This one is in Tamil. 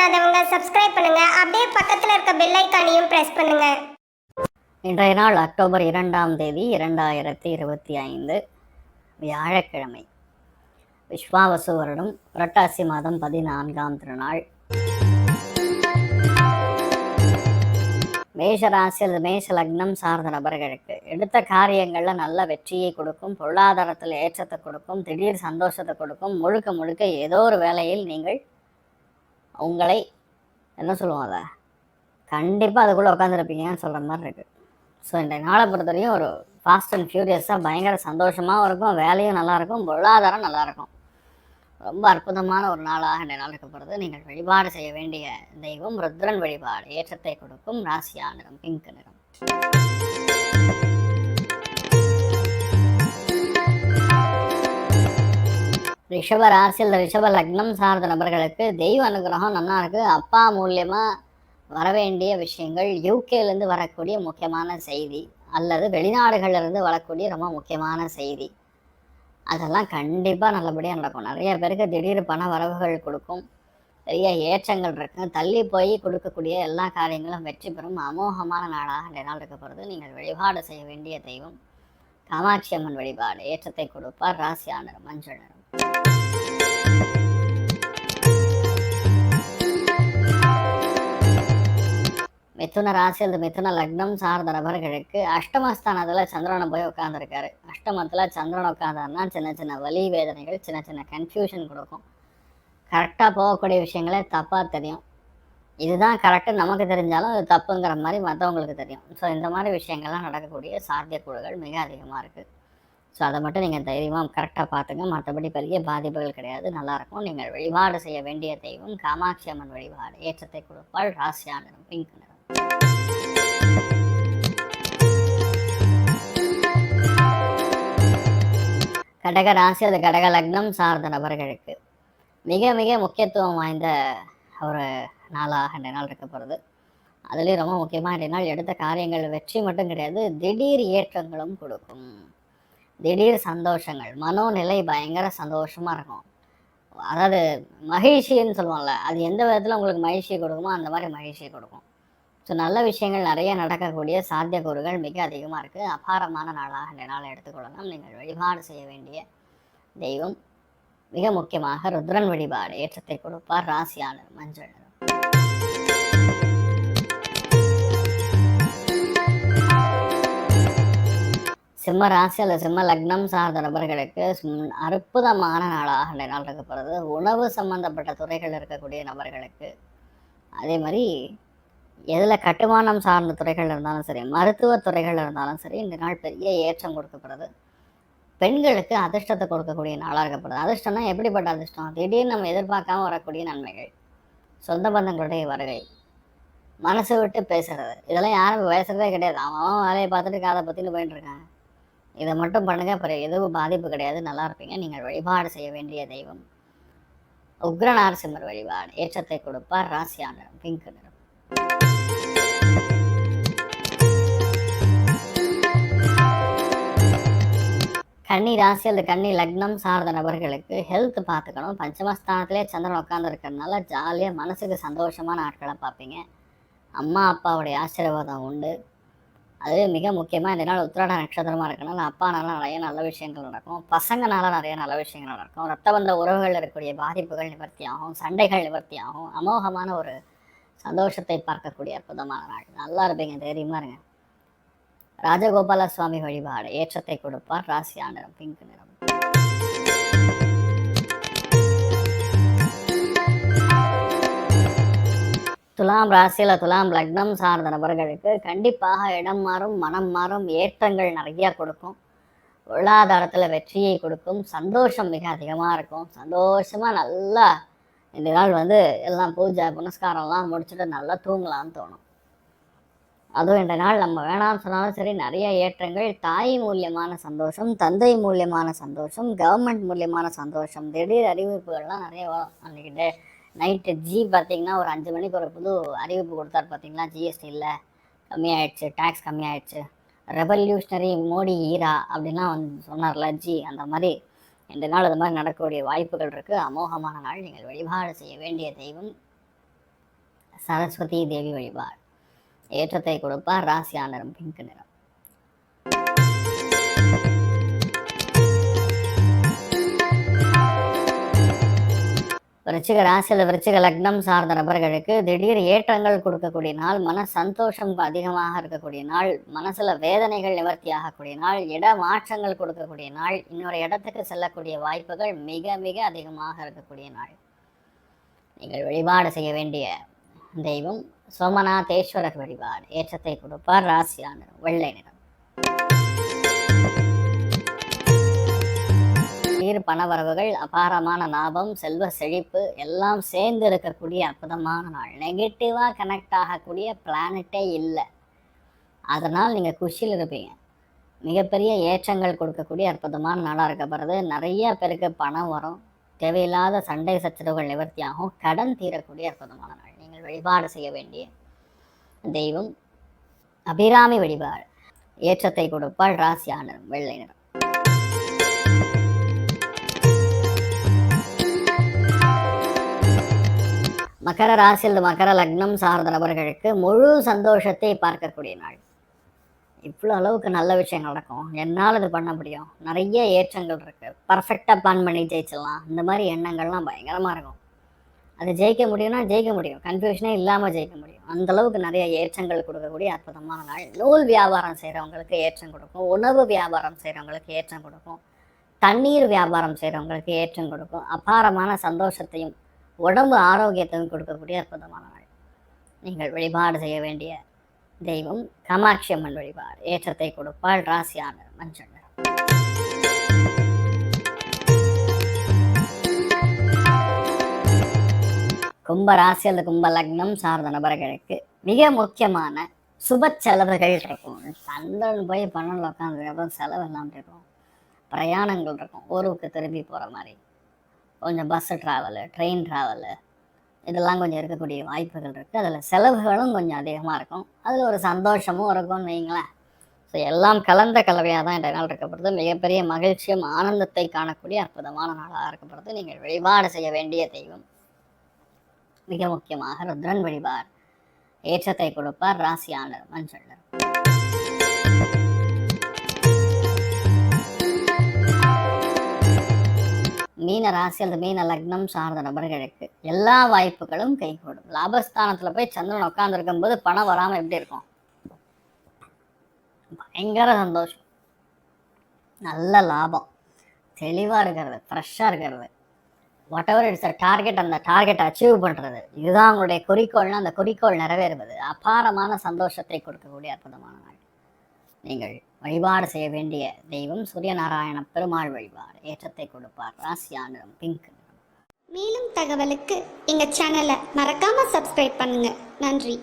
பண்ணாதவங்க சப்ஸ்கிரைப் பண்ணுங்க. அப்படியே பக்கத்துல இருக்க பெல் ஐகானையும் பிரஸ் பண்ணுங்க. இன்றைய நாள் அக்டோபர் 2ஆம் தேதி 2025 வியாழக்கிழமை. விஸ்வாவசு வருடம் புரட்டாசி மாதம் 14ஆம் திருநாள். மேஷராசி அல்லது மேஷ லக்னம் சார்ந்த நபர்களுக்கு எடுத்த காரியங்களில் நல்ல வெற்றியை கொடுக்கும், பொருளாதாரத்தில் ஏற்றத்தை கொடுக்கும், திடீர் சந்தோஷத்தை கொடுக்கும். முழுக்க முழுக்க ஏதோ ஒரு வேலையில் நீங்கள் உங்களை என்ன சொல்லுவோம், அதை கண்டிப்பாக அதுக்குள்ளே உட்காந்துருப்பீங்கன்னு சொல்கிற மாதிரி இருக்குது. ஸோ இந்த நாளை பொறுத்தவரையும் ஒரு ஃபாஸ்ட் அண்ட் ஃபியூரியஸாக பயங்கர சந்தோஷமாகவும் இருக்கும், வேலையும் நல்லாயிருக்கும், பொருளாதாரம் நல்லாயிருக்கும். ரொம்ப அற்புதமான ஒரு நாளாக இந்த நாள் இருக்கப்படுறது. நீங்கள் வழிபாடு செய்ய வேண்டிய தெய்வம் ருத்ரன் வழிபாடு. ஏற்றத்தை கொடுக்கும். ராசியா நிறம் பிங்க் நிறம். ரிஷப ராசியில் ரிஷப லக்னம் சார்ந்த நபர்களுக்கு தெய்வ அனுகிரகம் நல்லா இருக்குது. அப்பா மூலியமாக வரவேண்டிய விஷயங்கள், யூகேலேருந்து வரக்கூடிய முக்கியமான செய்தி அல்லது வெளிநாடுகள்லேருந்து வரக்கூடிய ரொம்ப முக்கியமான செய்தி, அதெல்லாம் கண்டிப்பாக நல்லபடியாக நடக்கும். நிறைய பேருக்கு திடீர் பண வரவுகள் கொடுக்கும், பெரிய ஏற்றங்கள் இருக்குது. தள்ளி போய் கொடுக்கக்கூடிய எல்லா காரியங்களும் வெற்றி பெறும். அமோகமான நாளாக இந்த நாள் இருக்க போகிறது. நீங்கள் வழிபாடு செய்ய வேண்டிய தெய்வம் காமாட்சி அம்மன் வழிபாடு. ஏற்றத்தை கொடுப்பார். ராசியா நிறம் மஞ்சள் நிறம். மிதுன ராசி அல்லது மிதுன லக்னம் சார்ந்த நபர்களுக்கு அஷ்டமஸ்தானத்தில் சந்திரனை போய் உட்காந்துருக்காரு. அஷ்டமத்தில் சந்திரன் உட்காந்தாருன்னா சின்ன சின்ன வலி வேதனைகள், சின்ன சின்ன கன்ஃபியூஷன் கொடுக்கும். கரெக்டாக போகக்கூடிய விஷயங்களே தப்பாக தெரியும். இதுதான் கரெக்டு நமக்கு தெரிஞ்சாலும் அது தப்புங்கிற மாதிரி மற்றவங்களுக்கு தெரியும். ஸோ இந்த மாதிரி விஷயங்கள்லாம் நடக்கக்கூடிய சாத்தியக்கூறுகள் மிக அதிகமாக இருக்குது. ஸோ அதை மட்டும் நீங்கள் தைரியமாக கரெக்டாக பார்த்துங்க. மற்றபடி பெரிய பாதிப்புகள் கிடையாது, நல்லாயிருக்கும். நீங்கள் வழிபாடு செய்ய வேண்டிய தெய்வம் காமாட்சி அம்மன் வழிபாடு. ஏற்றத்தை கொடுப்பாள். ராசியா நிறம் பிங்க் நிறம். கடக ராசி அல்லது கடக லக்னம் சார்ந்த நபர்களுக்கு மிக மிக முக்கியத்துவம் வாய்ந்த ஒரு நாளாக இந்த நாள் இருக்க போகிறது. அதுலேயும் ரொம்ப முக்கியமாக இந்த நாள் எடுத்த காரியங்கள் வெற்றி மட்டும் கிடையாது, திடீர் ஏற்றங்களும் கொடுக்கும். திடீர் சந்தோஷங்கள், மனோநிலை பயங்கர சந்தோஷமாக இருக்கும். அதாவது மகிழ்ச்சின்னு சொல்லுவோம்ல, அது எந்த விதத்தில் உங்களுக்கு மகிழ்ச்சியை கொடுக்குமோ அந்த மாதிரி மகிழ்ச்சியை கொடுக்கும். ஸோ நல்ல விஷயங்கள் நிறைய நடக்கக்கூடிய சாத்தியக்கூறுகள் மிக அதிகமாக இருக்குது. அபாரமான நாளாக இந்த நாளை எடுத்துக்கொள்ளலாம். நீங்கள் வழிபாடு செய்ய வேண்டிய தெய்வம் மிக முக்கியமாக ருத்ரன் வழிபாடு. ஏற்றத்தை கொடுப்பார். ராசியா நிறம் மஞ்சள் நிறம். சிம்ம ராசி அல்லது சிம்ம லக்னம் சார்ந்த நபர்களுக்கு அற்புதமான நாளாக இந்த நாள் இருக்கப்படுறது. உணவு சம்பந்தப்பட்ட துறைகள் இருக்கக்கூடிய நபர்களுக்கு, அதே மாதிரி எதில் கட்டுமானம் சார்ந்த துறைகள் இருந்தாலும் சரி, மருத்துவ துறைகள் இருந்தாலும் சரி, இந்த நாள் பெரிய ஏற்றம் கொடுக்கப்படுது. பெண்களுக்கு அதிர்ஷ்டத்தை கொடுக்கக்கூடிய நாளாக இருக்கப்படுது. அதிர்ஷ்டம்னா எப்படிப்பட்ட அதிர்ஷ்டம்? திடீர்னு நம்ம எதிர்பார்க்காம வரக்கூடிய நன்மைகள், சொந்த பந்தங்களுடைய வருகை, மனசு விட்டு பேசுறது, இதெல்லாம் யாரும் பேசுறதே கிடையாது. அவன் வேலையை பார்த்துட்டு காதை பற்றின்னு போயிட்டு இருக்காங்க. இதை மட்டும் பண்ணுங்க, அப்புறம் எதுவும் பாதிப்பு கிடையாது, நல்லா இருப்பீங்க. நீங்கள் வழிபாடு செய்ய வேண்டிய தெய்வம் உக்ரநாரசிம்மர் வழிபாடு. ஏற்றத்தை கொடுப்பார். ராசியா நிறம் பிங்க் நிறம். கன்னி ராசி அல்லது கன்னி லக்னம் சார்ந்த நபர்களுக்கு ஹெல்த் பார்த்துக்கணும். பஞ்சமஸ்தானத்திலே சந்திரன் உட்காந்து இருக்கிறதுனால ஜாலியாக மனசுக்கு சந்தோஷமான நாட்களை பார்ப்பீங்க. அம்மா அப்பாவுடைய ஆசீர்வாதம் உண்டு. அது மிக முக்கியமாக இந்த நாள் உத்திராட நட்சத்திரமாக இருக்கனால அப்பானால நிறைய நல்ல விஷயங்கள் நடக்கும், பசங்கனால நிறைய நல்ல விஷயங்கள் நடக்கும். ரத்த பந்த உறவுகள் இருக்கக்கூடிய பாதிப்புகள் நிவர்த்தி ஆகும், சண்டைகள் நிவர்த்தி ஆகும். அமோகமான ஒரு சந்தோஷத்தை பார்க்கக்கூடிய அற்புதமான நாள். நல்லா இருப்பீங்க, தைரியமாக இருங்க. ராஜகோபால சுவாமி வழிபாடு. ஏற்றத்தை கொடுப்பார். ராசியா நிறம் பிங்க் நிறம். துலாம் ராசியில் துலாம் லக்னம் சார்ந்த நபர்களுக்கு கண்டிப்பாக இடம் மாறும், மனம் மாறும், ஏற்றங்கள் நிறையா கொடுக்கும், பொருளாதாரத்தில் வெற்றியை கொடுக்கும், சந்தோஷம் மிக அதிகமாக இருக்கும். சந்தோஷமாக நல்லா இந்த நாள் எல்லாம் பூஜை புனஸ்காரம்லாம் முடிச்சுட்டு நல்லா தூங்கலான்னு தோணும். அதுவும் இந்த நாள் நம்ம வேணாம்னு சொன்னாலும் சரி, நிறைய ஏற்றங்கள், தாய் மூலியமான சந்தோஷம், தந்தை மூலியமான சந்தோஷம், கவர்மெண்ட் மூலியமான சந்தோஷம், திடீர் அறிவிப்புகள்லாம் நிறைய வரும். அன்றைக்கி நைட்டு பார்த்திங்கன்னா ஒரு 5 மணிக்கு ஒரு புது அறிவிப்பு கொடுத்தாரு பார்த்திங்களா, ஜிஎஸ்டி இல்லை கம்மியாயிடுச்சு, டேக்ஸ் கம்மியாயிடுச்சு, ரெவல்யூஷனரி மோடி ஈரா அப்படின்லாம் சொன்னார்ல அந்த மாதிரி இந்த நாள் அது மாதிரி நடக்கக்கூடிய வாய்ப்புகள் இருக்குது. அமோகமான நாள். நீங்கள் வழிபாடு செய்ய வேண்டிய தெய்வம் சரஸ்வதி தேவி வழிபாடு ஏற்றத்தை கொடுப்பார். ராசியா நிறம் பிங்க் நிறம். விருச்சிக ராசியில் விருச்சிக லக்னம் சார்ந்த நபர்களுக்கு திடீர் ஏற்றங்கள் கொடுக்கக்கூடிய நாள், மன சந்தோஷம் அதிகமாக இருக்கக்கூடிய நாள், மனசுல வேதனைகள் நிவர்த்தி ஆகக்கூடிய நாள், இட மாற்றங்கள் கொடுக்கக்கூடிய நாள், இன்னொரு இடத்துக்கு செல்லக்கூடிய வாய்ப்புகள் மிக மிக அதிகமாக இருக்கக்கூடிய நாள். நீங்கள் வழிபாடு செய்ய வேண்டிய தெய்வம் சோமநாதேஸ்வரர் வழிபாடு ஏற்றத்தை கொடுப்பார். ராசியா நிறம் வெள்ளை நிறம். பணவரவுகள், அபாரமான லாபம், செல்வ செழிப்பு எல்லாம் சேர்ந்து இருக்கக்கூடிய அற்புதமான நாள். நெகட்டிவா கனெக்ட் ஆகக்கூடிய பிளானட்டே இல்லை. அதனால் நீங்க குஷியில் இருப்பீங்க. மிகப்பெரிய ஏற்றங்கள் கொடுக்கக்கூடிய அற்புதமான நாளாக இருக்கப்படுறது. நிறைய பேருக்கு பணம் வரும், தேவையில்லாத சண்டை சச்சரவுகள் நிவர்த்தியாகும், கடன் தீரக்கூடிய அற்புதமான நாள். நீங்கள் வழிபாடு செய்ய வேண்டிய தெய்வம் அபிராமி வழிபாடு ஏற்றத்தை கொடுப்பாள். ராசியா நிறம் வெள்ளை நிறம். மகர ராசியில் மகர லக்னம் சார்ந்த நபர்களுக்கு முழு சந்தோஷத்தை பார்க்கக்கூடிய நாள். இவ்வளோ அளவுக்கு நல்ல விஷயம் நடக்கும், என்னால் இது பண்ண முடியும், நிறைய ஏற்றங்கள் இருக்குது, பர்ஃபெக்டாக பிளான் பண்ணி ஜெயிச்சிடலாம், இந்த மாதிரி எண்ணங்கள்லாம் பயங்கரமாக இருக்கும். அது ஜெயிக்க முடியும்னா ஜெயிக்க முடியும், கன்ஃபியூஷனே இல்லாமல் ஜெயிக்க முடியும். அந்தளவுக்கு நிறைய ஏற்றங்கள் கொடுக்கக்கூடிய அற்புதமான நாள். நூல் வியாபாரம் செய்கிறவங்களுக்கு ஏற்றம் கொடுக்கும், உணவு வியாபாரம் செய்கிறவங்களுக்கு ஏற்றம் கொடுக்கும், தண்ணீர் வியாபாரம் செய்கிறவங்களுக்கு ஏற்றம் கொடுக்கும், அபாரமான சந்தோஷத்தையும் உடம்பு ஆரோக்கியத்தையும் கொடுக்கக்கூடிய அற்புதமான நாள். நீங்கள் வழிபாடு செய்ய வேண்டிய தெய்வம் காமாட்சி அம்மன் வழிபாடு ஏற்றத்தை கொடுப்பாள். ராசியா நிறம் மஞ்சள் நிறம். கும்ப ராசி அல்லது கும்ப லக்னம் சார்ந்த நபர்களுக்கு மிக முக்கியமான சுப செலவுகள் இருக்கும். சந்திரன் போய் பன்னெண்டு உட்காந்துக்கப்புறம் செலவு எல்லாம் இருக்கும், பிரயாணங்கள் இருக்கும், ஊருக்கு திரும்பி போகிற மாதிரி, கொஞ்சம் பஸ்ஸு ட்ராவலு, ட்ரெயின் ட்ராவலு, இதெல்லாம் கொஞ்சம் இருக்கக்கூடிய வாய்ப்புகள் இருக்குது. அதில் செலவுகளும் கொஞ்சம் அதிகமாக இருக்கும், அதில் ஒரு சந்தோஷமும் இருக்கும்னு வைங்களேன். ஸோ எல்லாம் கலந்த கலவையாக தான் இந்த நாள் இருக்கப்படுறது. மிகப்பெரிய மகிழ்ச்சியும் ஆனந்தத்தை காணக்கூடிய அற்புதமான நாளாக இருக்கப்படுறது. நீங்கள் வழிபாடு செய்ய வேண்டிய தெய்வம் மிக முக்கியமாக ருத்ரன் வழிபாடு ஏற்றத்தை கொடுப்பார். ராசியா நிறம் மஞ்சள் நிறம். மீன ராசி அல்லது மீன லக்னம் சார்ந்த நபர்களுக்கு எல்லா வாய்ப்புகளும் கைகூடும். லாபஸ்தானத்தில் போய் சந்திரன் உட்கார்ந்து போது பணம் வராமல் எப்படி இருக்கும்? பயங்கர சந்தோஷம், நல்ல லாபம், தெளிவாக இருக்கிறது, ஃப்ரெஷ்ஷாக இருக்கிறது, what ever it's a target, அந்த டார்கெட்டை அச்சீவ் பண்ணுறது, இதுதான் உங்களுடைய குறிக்கோள்னா அந்த குறிக்கோள் நிறைவேறுவது அபாரமான சந்தோஷத்தை கொடுக்கக்கூடிய அற்புதமான நாள். நீங்கள் வழிபாடு செய்ய வேண்டிய தெய்வம் சூரியநாராயண பெருமாள் வழிபாடு ஏற்றத்தை கொடுப்பார். ராசியா நிறம் பிங்க் நிறம். மேலும் தகவலுக்கு எங்கள் சேனலை மறக்காமல் சப்ஸ்கிரைப் பண்ணுங்கள். நன்றி.